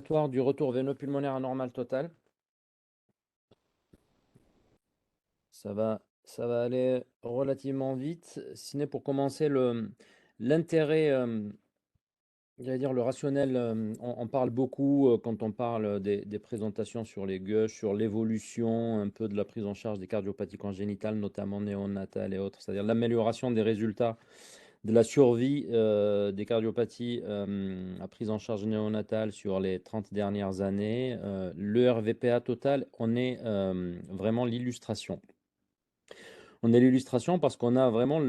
Du retour veineux-pulmonaire anormal total. Ça va aller relativement vite. Sinon, pour commencer, l'intérêt, j'allais dire le rationnel, on parle beaucoup quand on parle des présentations sur les gueuches, sur l'évolution un peu de la prise en charge des cardiopathies congénitales, notamment néonatales et autres, c'est-à-dire l'amélioration des résultats de la survie des cardiopathies à prise en charge néonatale sur les 30 dernières années. Le RVPA total, on est vraiment l'illustration. On est l'illustration parce qu'on a vraiment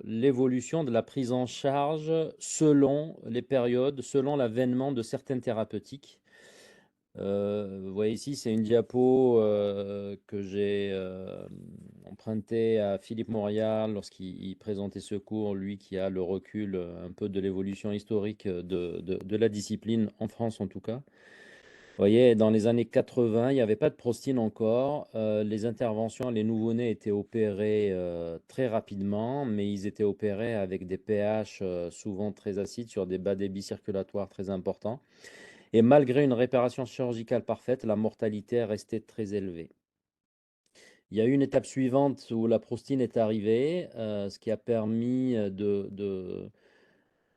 l'évolution de la prise en charge selon les périodes, selon l'avènement de certaines thérapeutiques. Vous voyez ici, c'est une diapo que j'ai empruntée à Philippe Montréal lorsqu'il présentait ce cours, lui qui a le recul un peu de l'évolution historique de la discipline, en France en tout cas. Vous voyez, dans les années 80, il n'y avait pas de prostine encore. Les interventions, les nouveau-nés étaient opérés très rapidement, mais ils étaient opérés avec des pH souvent très acides sur des bas débits circulatoires très importants. Et malgré une réparation chirurgicale parfaite, la mortalité est restée très élevée. Il y a eu une étape suivante où la prostine est arrivée, ce qui a permis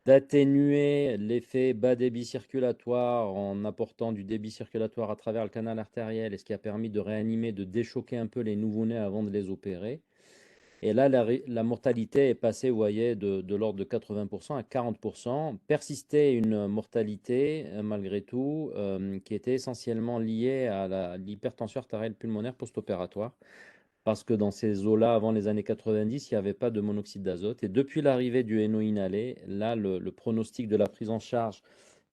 d'atténuer l'effet bas débit circulatoire en apportant du débit circulatoire à travers le canal artériel, et ce qui a permis de réanimer, de déchoquer un peu les nouveau-nés avant de les opérer. Et là, la mortalité est passée, vous voyez, de l'ordre de 80% à 40%. Persistait une mortalité, malgré tout, qui était essentiellement liée à l'hypertension artérielle pulmonaire post-opératoire. Parce que dans ces eaux-là, avant les années 90, il n'y avait pas de monoxyde d'azote. Et depuis l'arrivée du NO inhalé, là, le pronostic de la prise en charge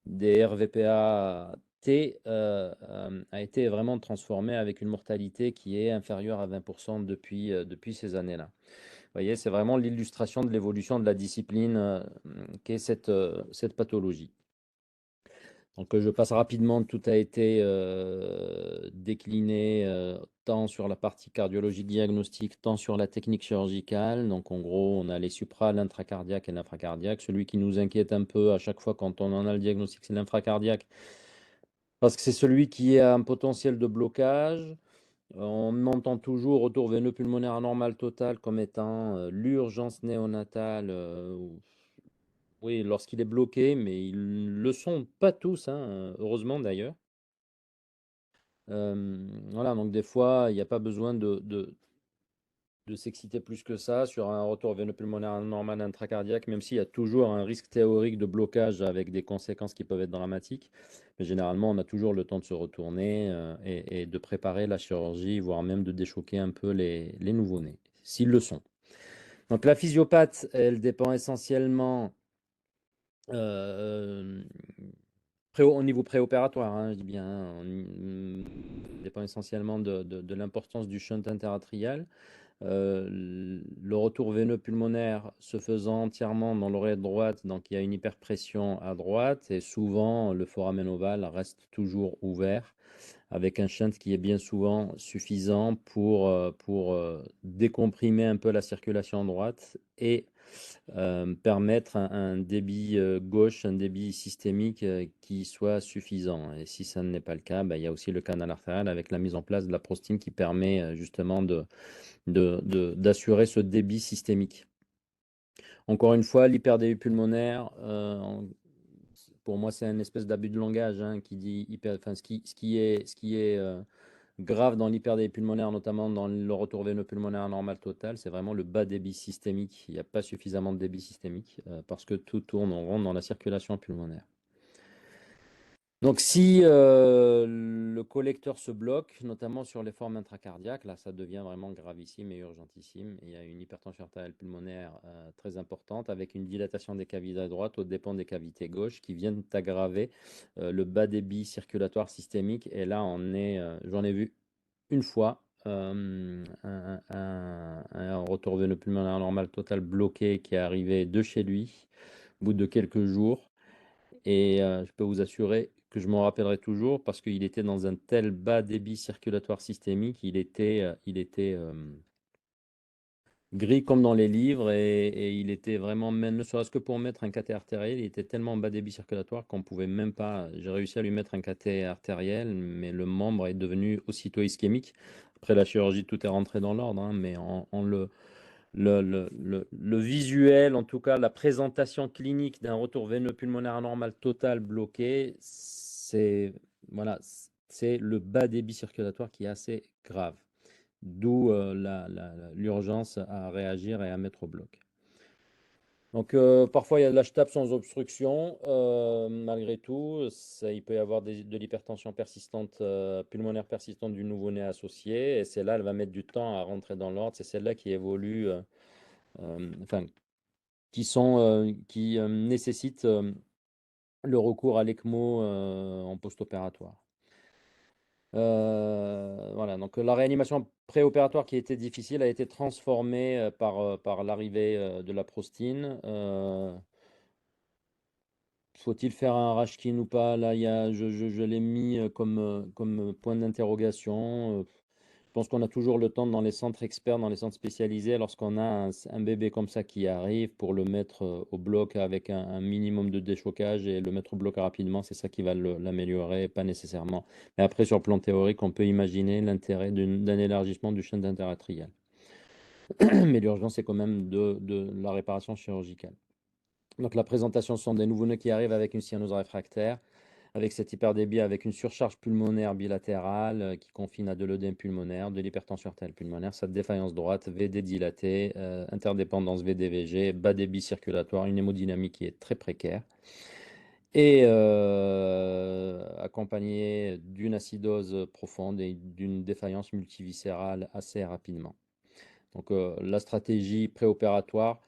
des RVPA-T a été vraiment transformé avec une mortalité qui est inférieure à 20% depuis ces années-là. Vous voyez, c'est vraiment l'illustration de l'évolution de la discipline qu'est cette pathologie. Donc je passe rapidement, tout a été décliné tant sur la partie cardiologie diagnostique, tant sur la technique chirurgicale. Donc en gros, on a les supra, l'intracardiaque et l'infracardiaque. Celui qui nous inquiète un peu à chaque fois quand on en a le diagnostic, c'est l'infracardiaque, parce que c'est celui qui a un potentiel de blocage. On entend toujours retour veineux pulmonaire anormal total comme étant l'urgence néonatale, oui, lorsqu'il est bloqué, mais ils ne le sont pas tous, hein, heureusement d'ailleurs. Voilà, donc des fois, il n'y a pas besoin de s'exciter plus que ça sur un retour veineux pulmonaire anormal intracardiaque, même s'il y a toujours un risque théorique de blocage avec des conséquences qui peuvent être dramatiques. Mais généralement, on a toujours le temps de se retourner et de préparer la chirurgie, voire même de déchoquer un peu les nouveau-nés, s'ils le sont. Donc la physiopathe, elle dépend essentiellement au niveau préopératoire, hein, je dis bien, hein, dépend essentiellement de l'importance du shunt interatrial. Le retour veineux pulmonaire se faisant entièrement dans l'oreille droite, donc il y a une hyperpression à droite, et souvent le foramen ovale reste toujours ouvert, avec un shunt qui est bien souvent suffisant pour décomprimer un peu la circulation droite et permettre un débit gauche, un débit systémique qui soit suffisant. Et si ça n'est pas le cas, il y a aussi le canal artériel avec la mise en place de la prostine qui permet justement d'assurer ce débit systémique. Encore une fois, l'hyperdébit pulmonaire, pour moi, c'est une espèce d'abus de langage hein, qui dit enfin, ce qui est grave dans l'hyperdébit pulmonaire, notamment dans le retour veineux pulmonaire anormal total, c'est vraiment le bas débit systémique. Il n'y a pas suffisamment de débit systémique parce que tout tourne en rond dans la circulation pulmonaire. Donc si le collecteur se bloque, notamment sur les formes intracardiaques, là ça devient vraiment gravissime et urgentissime. Il y a une hypertension artérielle pulmonaire très importante avec une dilatation des cavités droites aux dépens des cavités gauches qui viennent aggraver le bas débit circulatoire systémique. Et là j'en ai vu une fois un retour veineux pulmonaire normal total bloqué qui est arrivé de chez lui au bout de quelques jours. Et je peux vous assurer que je m'en rappellerai toujours parce qu'il était dans un tel bas débit circulatoire systémique, il était gris comme dans les livres et il était vraiment, même ne serait-ce que pour mettre un cathé artériel, il était tellement en bas débit circulatoire qu'on pouvait même pas. J'ai réussi à lui mettre un cathé artériel, mais le membre est devenu aussitôt ischémique. Après la chirurgie, tout est rentré dans l'ordre, hein, mais le visuel, en tout cas la présentation clinique d'un retour veineux pulmonaire anormal total bloqué, c'est voilà, c'est le bas débit circulatoire qui est assez grave. D'où l'urgence à réagir et à mettre au bloc. Donc parfois il y a de l'HTAP sans obstruction, malgré tout, il peut y avoir de l'hypertension persistante, pulmonaire persistante du nouveau-né associé, et celle-là, elle va mettre du temps à rentrer dans l'ordre, c'est celle-là qui évolue, enfin, qui nécessitent le recours à l'ECMO en post-opératoire. Voilà, donc la réanimation préopératoire qui était difficile a été transformée par l'arrivée de la prostine. Faut-il faire un Rashkin ou pas? Là, je l'ai mis comme point d'interrogation. Je pense qu'on a toujours le temps dans les centres experts, dans les centres spécialisés, lorsqu'on a un bébé comme ça qui arrive, pour le mettre au bloc avec un minimum de déchocage et le mettre au bloc rapidement, c'est ça qui va l'améliorer, pas nécessairement. Mais après, sur le plan théorique, on peut imaginer l'intérêt d'un élargissement du chêne interatrial. Mais l'urgence, c'est quand même de la réparation chirurgicale. Donc la présentation, ce sont des nouveau-nés qui arrivent avec une cyanose réfractaire, avec cet hyperdébit, avec une surcharge pulmonaire bilatérale qui confine à de l'œdème pulmonaire, de l'hypertension artérielle pulmonaire, sa défaillance droite, VD dilaté, interdépendance VDVG, bas débit circulatoire, une hémodynamique qui est très précaire, et accompagné d'une acidose profonde et d'une défaillance multiviscérale assez rapidement. Donc la stratégie préopératoire,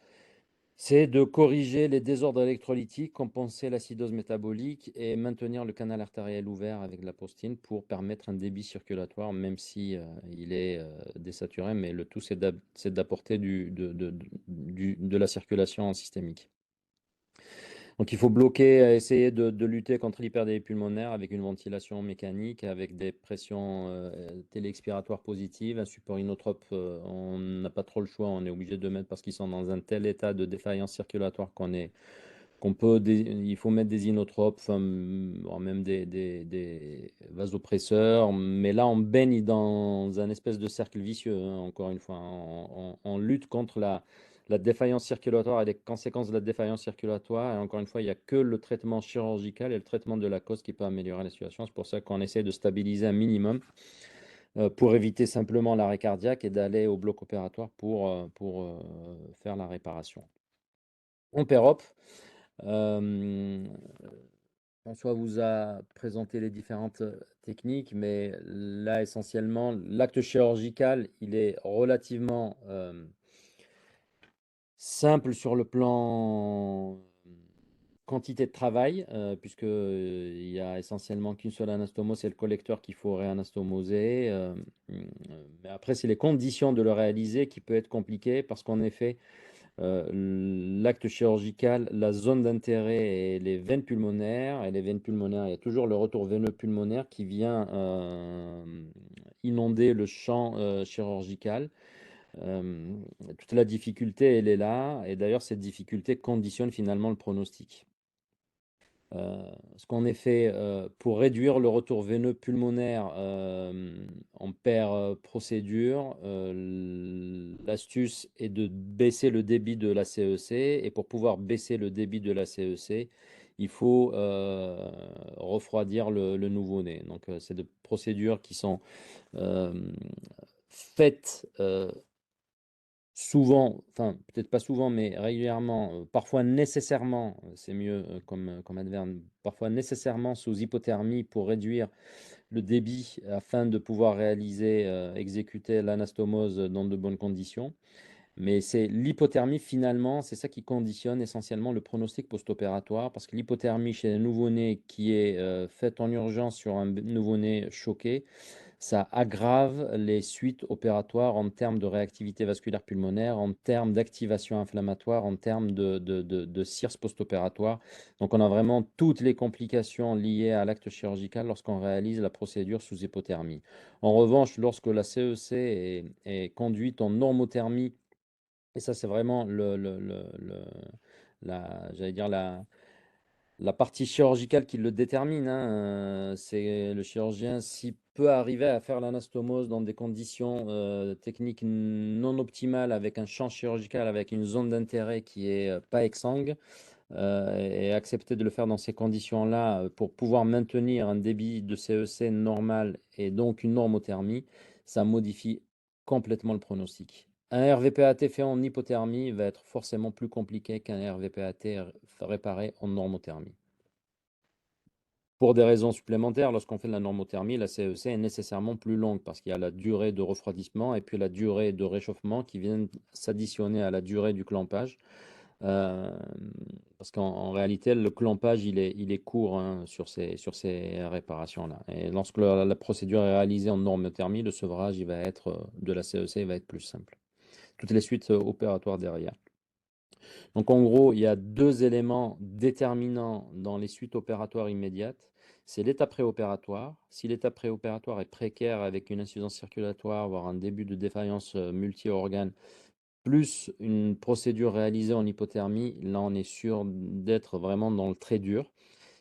c'est de corriger les désordres électrolytiques, compenser l'acidose métabolique et maintenir le canal artériel ouvert avec de la postine pour permettre un débit circulatoire, même si il est désaturé, mais le tout, c'est d'apporter de la circulation systémique. Donc il faut bloquer, essayer de lutter contre l'hyperdélie pulmonaire avec une ventilation mécanique, avec des pressions téléexpiratoires positives, un support inotrope, on n'a pas trop le choix, on est obligé de mettre parce qu'ils sont dans un tel état de défaillance circulatoire il faut mettre des inotropes, enfin, même des vasopresseurs, mais là on baigne dans un espèce de cercle vicieux, hein, encore une fois, on lutte contre la défaillance circulatoire et les conséquences de la défaillance circulatoire. Et encore une fois, il n'y a que le traitement chirurgical et le traitement de la cause qui peut améliorer la situation. C'est pour ça qu'on essaie de stabiliser un minimum pour éviter simplement l'arrêt cardiaque et d'aller au bloc opératoire pour faire la réparation. On pérop. François vous a présenté les différentes techniques, mais là, essentiellement, l'acte chirurgical, il est relativement simple sur le plan quantité de travail, puisque il y a essentiellement qu'une seule anastomose, c'est le collecteur qu'il faut réanastomoser. Mais après, c'est les conditions de le réaliser qui peut être compliqué parce qu'en effet, l'acte chirurgical, la zone d'intérêt est les veines pulmonaires. Et les veines pulmonaires, il y a toujours le retour veineux pulmonaire qui vient inonder le champ chirurgical. Toute la difficulté, elle est là. Et d'ailleurs, cette difficulté conditionne finalement le pronostic. Parce qu'en effet, pour réduire le retour veineux pulmonaire en paire procédure, l'astuce est de baisser le débit de la CEC. Et pour pouvoir baisser le débit de la CEC, il faut refroidir le nouveau-né. Donc, c'est des procédures qui sont faites souvent, enfin peut-être pas souvent, mais régulièrement, parfois nécessairement, c'est mieux comme adverbe, parfois nécessairement sous hypothermie pour réduire le débit afin de pouvoir réaliser, exécuter l'anastomose dans de bonnes conditions. Mais c'est l'hypothermie finalement, c'est ça qui conditionne essentiellement le pronostic post-opératoire, parce que l'hypothermie chez un nouveau-né qui est faite en urgence sur un nouveau-né choqué, ça aggrave les suites opératoires en termes de réactivité vasculaire pulmonaire, en termes d'activation inflammatoire, en termes de CIRS post-opératoire. Donc on a vraiment toutes les complications liées à l'acte chirurgical lorsqu'on réalise la procédure sous hypothermie. En revanche, lorsque la CEC est conduite en normothermie Et ça, c'est vraiment j'allais dire la partie chirurgicale qui le détermine, hein. C'est le chirurgien, s'il peut arriver à faire l'anastomose dans des conditions techniques non optimales, avec un champ chirurgical, avec une zone d'intérêt qui est pas exsangue, et accepter de le faire dans ces conditions-là pour pouvoir maintenir un débit de CEC normal et donc une normothermie, ça modifie complètement le pronostic. Un RVPAT fait en hypothermie va être forcément plus compliqué qu'un RVPAT réparé en normothermie. Pour des raisons supplémentaires, lorsqu'on fait de la normothermie, la CEC est nécessairement plus longue parce qu'il y a la durée de refroidissement et puis la durée de réchauffement qui viennent s'additionner à la durée du clampage. Euh, Parce qu'en réalité, le clampage, il est court, hein, sur ces réparations-là. Et lorsque la procédure est réalisée en normothermie, le sevrage il va être, de la CEC il va être plus simple. Toutes les suites opératoires derrière. Donc en gros, il y a deux éléments déterminants dans les suites opératoires immédiates. C'est l'état préopératoire. Si l'état préopératoire est précaire avec une insuffisance circulatoire, voire un début de défaillance multi-organes, plus une procédure réalisée en hypothermie, là on est sûr d'être vraiment dans le très dur.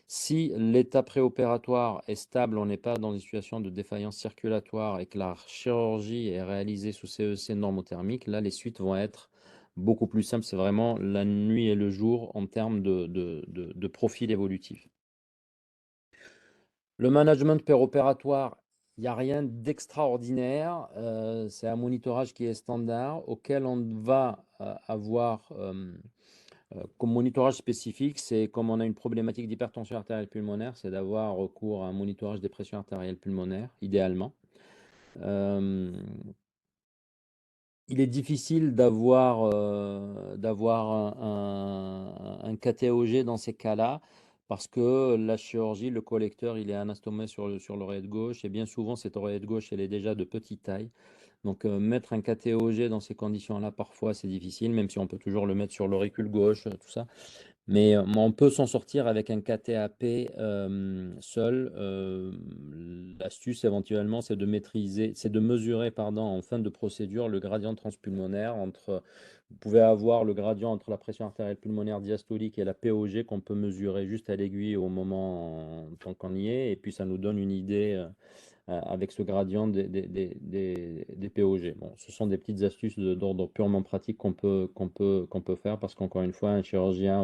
Si l'état préopératoire est stable, on n'est pas dans une situation de défaillance circulatoire et que la chirurgie est réalisée sous CEC normothermique, là les suites vont être beaucoup plus simples. C'est vraiment la nuit et le jour en termes de profil évolutif. Le management péropératoire, il n'y a rien d'extraordinaire. C'est un monitorage qui est standard auquel on va avoir comme monitorage spécifique. C'est comme on a une problématique d'hypertension artérielle pulmonaire, c'est d'avoir recours à un monitorage des pressions artérielles pulmonaires, idéalement. Euh, il est difficile d'avoir un KTOG dans ces cas-là parce que la chirurgie, le collecteur, il est anastomé sur l'oreillette gauche et bien souvent, cette oreillette gauche, elle est déjà de petite taille. Donc, mettre un KTOG dans ces conditions-là, parfois, c'est difficile, même si on peut toujours le mettre sur l'auricule gauche, tout ça. Mais on peut s'en sortir avec un KTAP seul. L'astuce éventuellement, c'est de maîtriser, c'est de mesurer, pardon, en fin de procédure, le gradient transpulmonaire entre. Vous pouvez avoir le gradient entre la pression artérielle pulmonaire diastolique et la POG qu'on peut mesurer juste à l'aiguille au moment tant qu'on y est, et puis ça nous donne une idée. Avec ce gradient des POG. Bon, ce sont des petites astuces d'ordre purement pratique qu'on peut faire parce qu'encore une fois, un chirurgien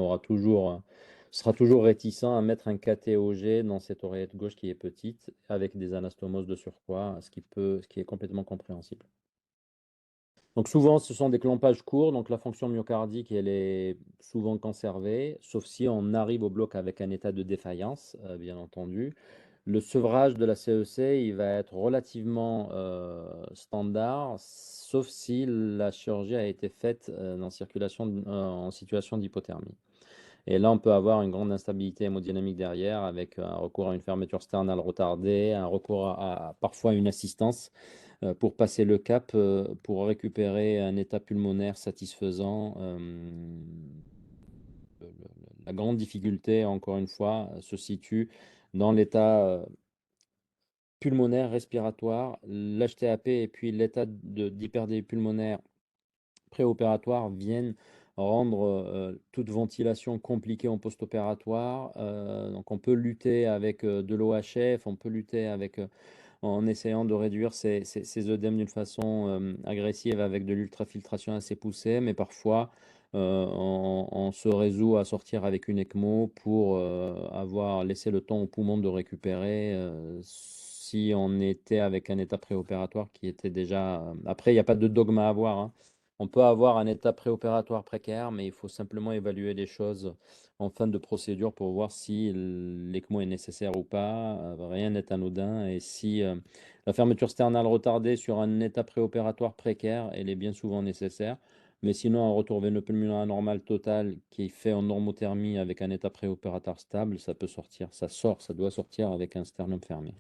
sera toujours réticent à mettre un KTOG dans cette oreillette gauche qui est petite avec des anastomoses de surcroît, ce qui est complètement compréhensible. Donc souvent, ce sont des clampages courts, donc la fonction myocardique, elle est souvent conservée, sauf si on arrive au bloc avec un état de défaillance, bien entendu. Le sevrage de la CEC, il va être relativement standard, sauf si la chirurgie a été faite en situation d'hypothermie. Et là, on peut avoir une grande instabilité hémodynamique derrière, avec un recours à une fermeture sternale retardée, un recours à parfois une assistance pour passer le cap, pour récupérer un état pulmonaire satisfaisant. La grande difficulté, encore une fois, se situe dans l'état pulmonaire respiratoire, l'HTAP et puis l'état d'hyperdie pulmonaire préopératoire viennent rendre toute ventilation compliquée en post-opératoire. Donc on peut lutter avec de l'OHF, on peut lutter avec en essayant de réduire ces œdèmes d'une façon agressive avec de l'ultrafiltration assez poussée, mais parfois on se résout à sortir avec une ECMO pour avoir laissé le temps au poumon de récupérer si on était avec un état préopératoire qui était déjà. Après, il n'y a pas de dogme à avoir, hein. On peut avoir un état préopératoire précaire, mais il faut simplement évaluer les choses en fin de procédure pour voir si l'ECMO est nécessaire ou pas. Rien n'est anodin. Et si la fermeture sternale retardée sur un état préopératoire précaire, elle est bien souvent nécessaire. Mais sinon, un retour veineux pulmonaire anormal total qui est fait en normothermie avec un état préopératoire stable, ça peut sortir. Ça doit sortir avec un sternum fermé.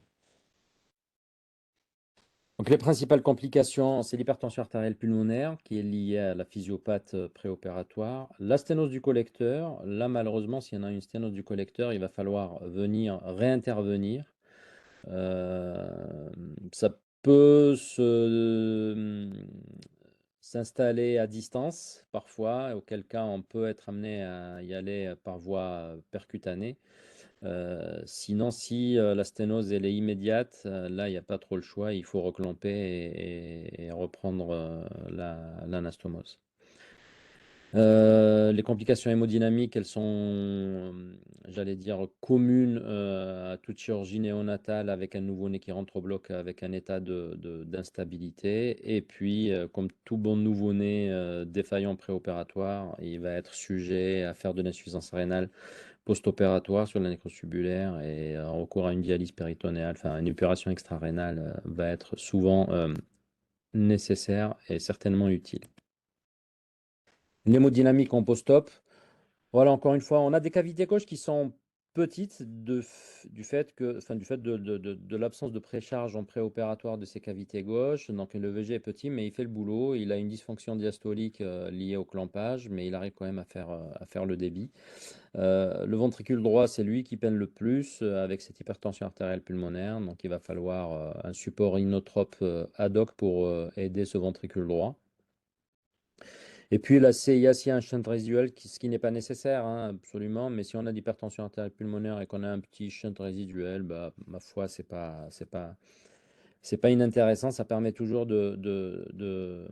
Donc les principales complications, c'est l'hypertension artérielle pulmonaire qui est liée à la physiopathe préopératoire, la sténose du collecteur. Là, malheureusement, s'il y en a une sténose du collecteur, il va falloir venir réintervenir. Euh, Ça peut s'installer à distance parfois, auquel cas on peut être amené à y aller par voie percutanée. Sinon, si la sténose elle est immédiate, là il n'y a pas trop le choix, il faut reclamper et reprendre l'anastomose. Les complications hémodynamiques, elles sont, j'allais dire, communes à toute chirurgie néonatale avec un nouveau-né qui rentre au bloc avec un état d'instabilité. Et puis, comme tout bon nouveau-né défaillant préopératoire, il va être sujet à faire de l'insuffisance rénale post-opératoire sur la nécrose tubulaire et recours à une dialyse péritonéale, enfin une opération extra-rénale va être souvent nécessaire et certainement utile. L'hémodynamique en post-op, voilà, encore une fois, on a des cavités gauches qui sont petites du fait de l'absence de précharge en préopératoire de ces cavités gauches. Donc le VG est petit, mais il fait le boulot. Il a une dysfonction diastolique liée au clampage, mais il arrive quand même à faire le débit. Le ventricule droit, c'est lui qui peine le plus avec cette hypertension artérielle pulmonaire. Donc il va falloir un support inotrope ad hoc pour aider ce ventricule droit. Et puis la CIA, s'il y a un shunt résiduel, ce qui n'est pas nécessaire, hein, absolument, mais si on a d'hypertension artérielle pulmonaire et qu'on a un petit shunt résiduel, bah, ma foi, c'est pas inintéressant. Ça permet toujours de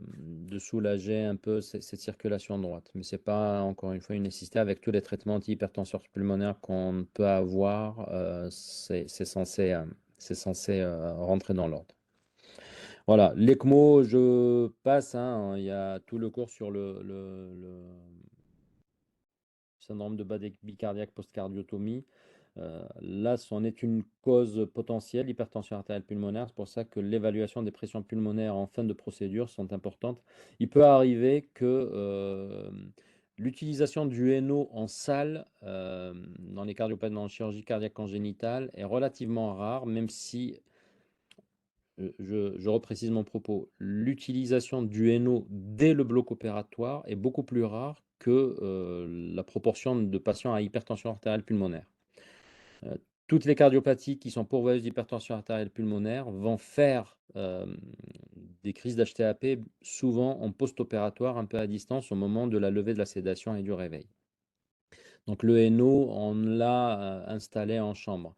soulager un peu cette circulation droite. Mais c'est pas, encore une fois, une nécessité. Avec tous les traitements anti-hypertenseurs pulmonaires qu'on peut avoir, c'est censé rentrer dans l'ordre. Voilà, l'ECMO, je passe, hein, il y a tout le cours sur le syndrome de bas bicardiaque post-cardiotomie. Là, c'en est une cause potentielle, hypertension artérielle pulmonaire. C'est pour ça que l'évaluation des pressions pulmonaires en fin de procédure sont importantes. Il peut arriver que l'utilisation du NO en salle dans les cardiopathies, dans la chirurgie cardiaque congénitale est relativement rare, même si je reprécise mon propos, l'utilisation du NO dès le bloc opératoire est beaucoup plus rare que la proportion de patients à hypertension artérielle pulmonaire. Toutes les cardiopathies qui sont pourvoyeuses d'hypertension artérielle pulmonaire vont faire des crises d'HTAP souvent en post-opératoire, un peu à distance, au moment de la levée de la sédation et du réveil. Donc le NO, on l'a installé en chambre.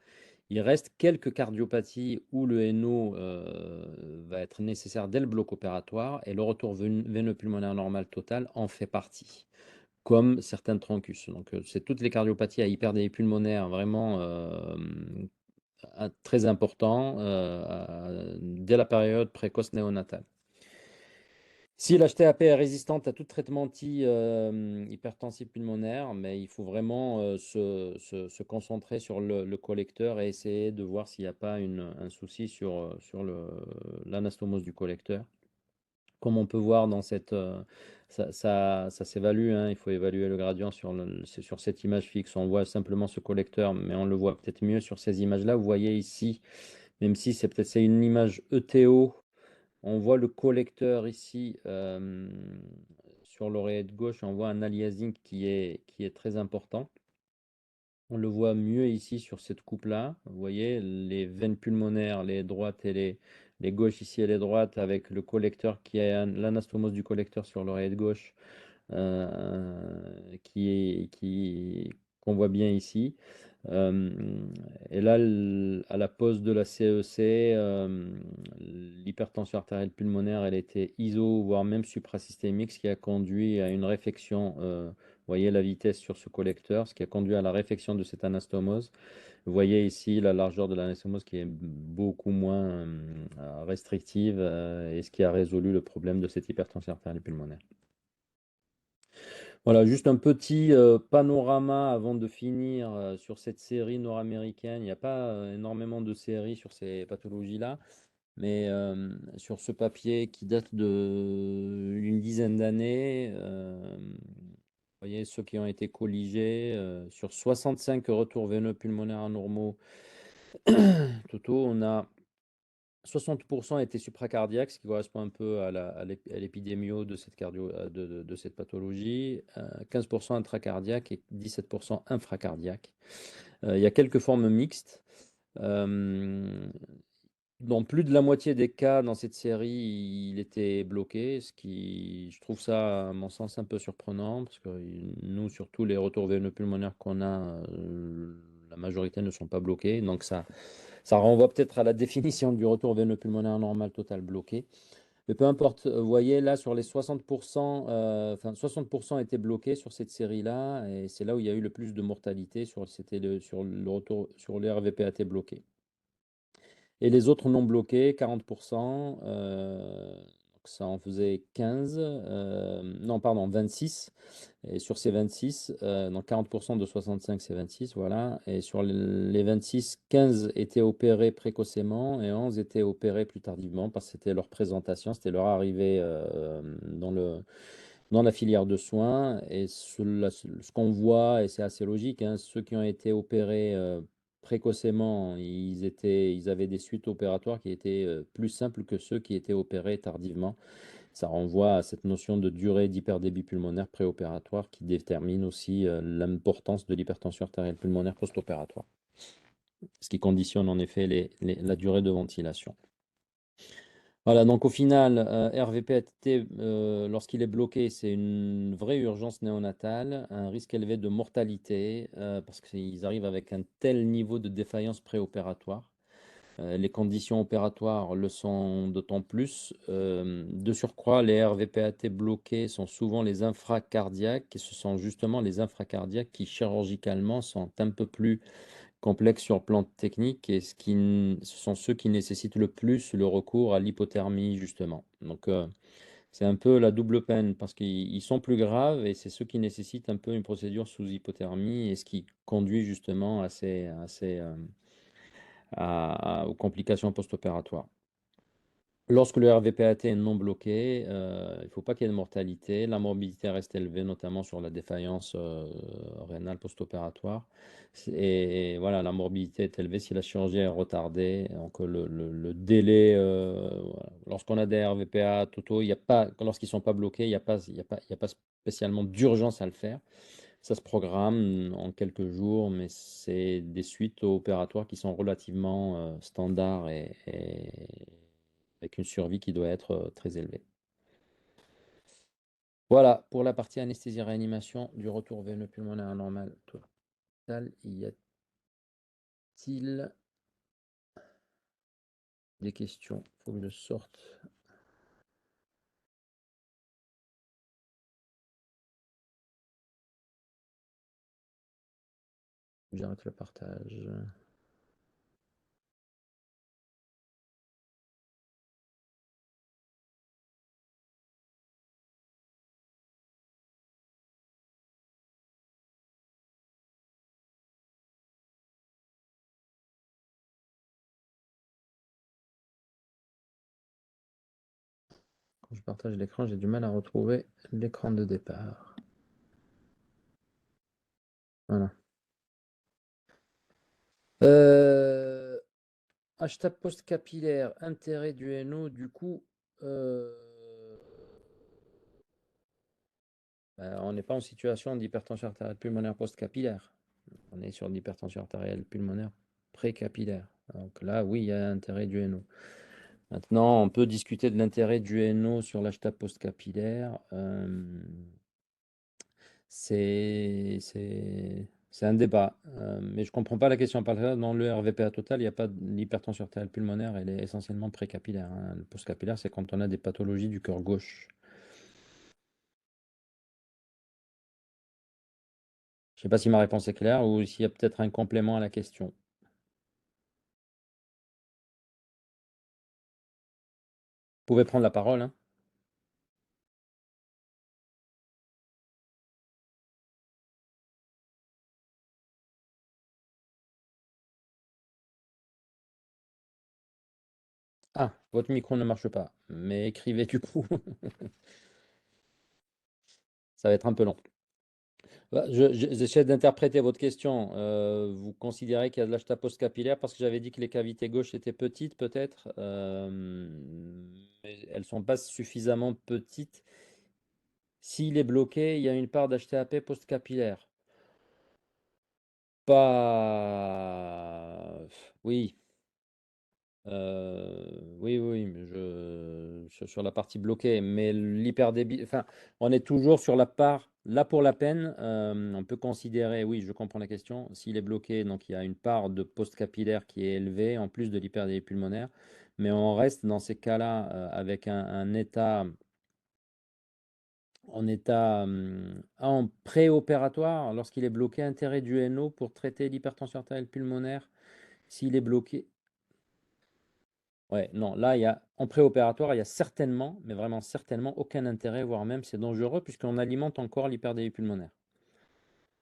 Il reste quelques cardiopathies où le NO va être nécessaire dès le bloc opératoire et le retour veineux pulmonaire normal total en fait partie, comme certains troncus. Donc c'est toutes les cardiopathies à hyperdélie pulmonaire vraiment très important dès la période précoce néonatale. Si l'HTAP est résistante à tout traitement anti-hypertensif pulmonaire, mais il faut vraiment se concentrer sur le collecteur et essayer de voir s'il n'y a pas un souci sur l'anastomose du collecteur. Comme on peut voir dans ça s'évalue, hein, il faut évaluer le gradient sur cette image fixe. On voit simplement ce collecteur, mais on le voit peut-être mieux sur ces images-là. Vous voyez ici, même si c'est une image ETO, on voit le collecteur ici sur l'oreillette gauche, on voit un aliasing qui est très important. On le voit mieux ici sur cette coupe-là. Vous voyez les veines pulmonaires, les droites et les gauches ici et les droites avec le collecteur qui est l'anastomose du collecteur sur l'oreillette gauche qu'on voit bien ici. Et là, à la pause de la CEC, l'hypertension artérielle pulmonaire, elle était iso, voire même suprasystémique, ce qui a conduit à une réfection. Vous voyez la vitesse sur ce collecteur, ce qui a conduit à la réfection de cette anastomose. Vous voyez ici la largeur de l'anastomose qui est beaucoup moins restrictive et ce qui a résolu le problème de cette hypertension artérielle pulmonaire. Voilà, juste un petit panorama avant de finir sur cette série nord-américaine. Il n'y a pas énormément de séries sur ces pathologies-là, mais sur ce papier qui date d'une dizaine d'années, vous voyez ceux qui ont été colligés, sur 65 retours veineux pulmonaires anormaux, totaux, on a 60% étaient supracardiaques, ce qui correspond un peu à l'épidémio de de cette pathologie, 15% intracardiaque et 17% infracardiaque. Il y a quelques formes mixtes. Dans plus de la moitié des cas dans cette série, il était bloqué, ce qui, je trouve ça, à mon sens, un peu surprenant, parce que nous, sur tous les retours veineux pulmonaires qu'on a, la majorité ne sont pas bloqués. Donc ça renvoie peut-être à la définition du retour veineux pulmonaire normal total bloqué. Mais peu importe, vous voyez là sur les 60%, enfin 60% étaient bloqués sur cette série-là, et c'est là où il y a eu le plus de mortalité, c'était sur le retour sur les RVPAT bloqués. Et les autres non bloqués, 40%, donc ça en faisait 15, non pardon, 26. Et sur ces 26, donc 40% de 65, c'est 26, voilà. Et sur les 26, 15 étaient opérés précocement et 11 étaient opérés plus tardivement parce que c'était leur présentation, c'était leur arrivée dans la filière de soins. Et ce qu'on voit, et c'est assez logique, hein, ceux qui ont été opérés précocement, ils avaient des suites opératoires qui étaient plus simples que ceux qui étaient opérés tardivement. Ça renvoie à cette notion de durée d'hyperdébit pulmonaire préopératoire qui détermine aussi l'importance de l'hypertension artérielle pulmonaire post-opératoire, ce qui conditionne en effet la durée de ventilation. Voilà, donc au final, RVPAT, lorsqu'il est bloqué, c'est une vraie urgence néonatale, un risque élevé de mortalité, parce qu'ils arrivent avec un tel niveau de défaillance préopératoire. Les conditions opératoires le sont d'autant plus. De surcroît, les RVPAT bloqués sont souvent les infracardiaques, et ce sont justement les infracardiaques qui chirurgicalement sont un peu plus complexes sur le plan technique, et ce sont ceux qui nécessitent le plus le recours à l'hypothermie, justement. Donc, c'est un peu la double peine, parce qu'ils sont plus graves, et c'est ceux qui nécessitent un peu une procédure sous hypothermie, et ce qui conduit justement aux complications post-opératoires. Lorsque le RVPAT est non bloqué, il ne faut pas qu'il y ait de mortalité. La morbidité reste élevée, notamment sur la défaillance rénale post-opératoire. Et voilà, la morbidité est élevée si la chirurgie est retardée. Donc le délai, voilà. Lorsqu'on a des RVPA totaux, il y a pas, lorsqu'ils ne sont pas bloqués, il y a pas spécialement d'urgence à le faire. Ça se programme en quelques jours, mais c'est des suites opératoires qui sont relativement standards, et avec une survie qui doit être très élevée. Voilà pour la partie anesthésie-réanimation du retour veineux pulmonaire anormal total. Y a-t-il des questions? Il faut que je sorte. J'arrête le partage. Quand je partage l'écran, j'ai du mal à retrouver l'écran de départ. Voilà. Hashtag post-capillaire, intérêt du NO, du coup, on n'est pas en situation d'hypertension artérielle pulmonaire post-capillaire. On est sur l'hypertension artérielle pulmonaire pré-capillaire. Donc là, oui, il y a intérêt du NO. Maintenant, on peut discuter de l'intérêt du NO sur l'HTAP post-capillaire. C'est un débat, mais je ne comprends pas la question. Parce que dans le RVPA total, il n'y a pas l'hypertension artérielle pulmonaire, elle est essentiellement précapillaire, hein. Le post-capillaire, c'est quand on a des pathologies du cœur gauche. Je ne sais pas si ma réponse est claire ou s'il y a peut-être un complément à la question. Vous pouvez prendre la parole, hein. Ah, votre micro ne marche pas, mais écrivez du coup. Ça va être un peu long. Bah, j'essaie d'interpréter votre question. Vous considérez qu'il y a de l'HTA post-capillaire parce que j'avais dit que les cavités gauches étaient petites, peut-être, mais elles ne sont pas suffisamment petites. S'il est bloqué, il y a une part d'HTAP post-capillaire. Pas. Oui. Oui, oui, mais sur la partie bloquée, mais l'hyperdébit, enfin, on est toujours sur la part, là pour la peine, on peut considérer, oui, je comprends la question, s'il est bloqué, donc il y a une part de post-capillaire qui est élevée, en plus de l'hyperdébit pulmonaire, mais on reste dans ces cas-là avec un état, en préopératoire, lorsqu'il est bloqué, intérêt du NO pour traiter l'hypertension artérielle pulmonaire, s'il est bloqué. Ouais, non, là, en préopératoire, il y a certainement, mais vraiment certainement, aucun intérêt, voire même c'est dangereux, puisqu'on alimente encore l'hyperdévie pulmonaire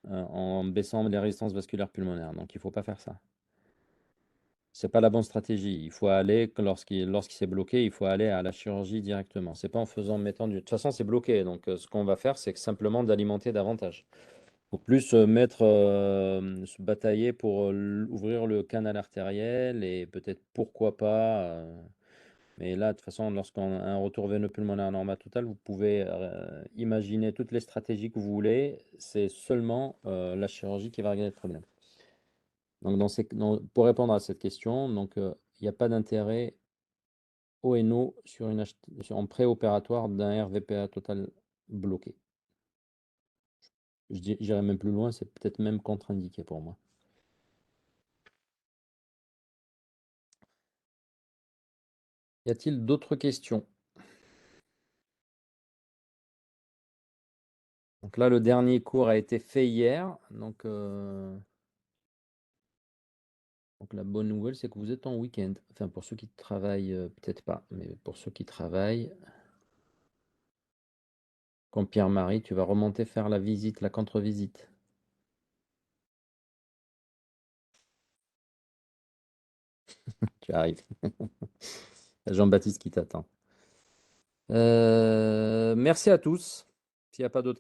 en baissant les résistances vasculaires pulmonaires. Donc, il ne faut pas faire ça. C'est pas la bonne stratégie. Il faut aller, lorsqu'il s'est bloqué, il faut aller à la chirurgie directement. C'est pas en faisant, mettant du. De toute façon, c'est bloqué. Donc, ce qu'on va faire, c'est que simplement d'alimenter davantage. Faut plus se batailler pour ouvrir le canal artériel et peut-être pourquoi pas. Mais là, de toute façon, lorsqu'on a un retour veineux pulmonaire normal total, vous pouvez imaginer toutes les stratégies que vous voulez. C'est seulement la chirurgie qui va régler le problème. Donc, pour répondre à cette question, donc il n'y a pas d'intérêt ONO en préopératoire d'un RVPA total bloqué. J'irai même plus loin, c'est peut-être même contre-indiqué pour moi. Y a-t-il d'autres questions? Donc là, le dernier cours a été fait hier. Donc la bonne nouvelle, c'est que vous êtes en week-end. Enfin, pour ceux qui travaillent, peut-être pas, mais pour ceux qui travaillent, quand Pierre-Marie, tu vas remonter faire la visite, la contre-visite. Tu arrives. Jean-Baptiste qui t'attend. Merci à tous. S'il n'y a pas d'autres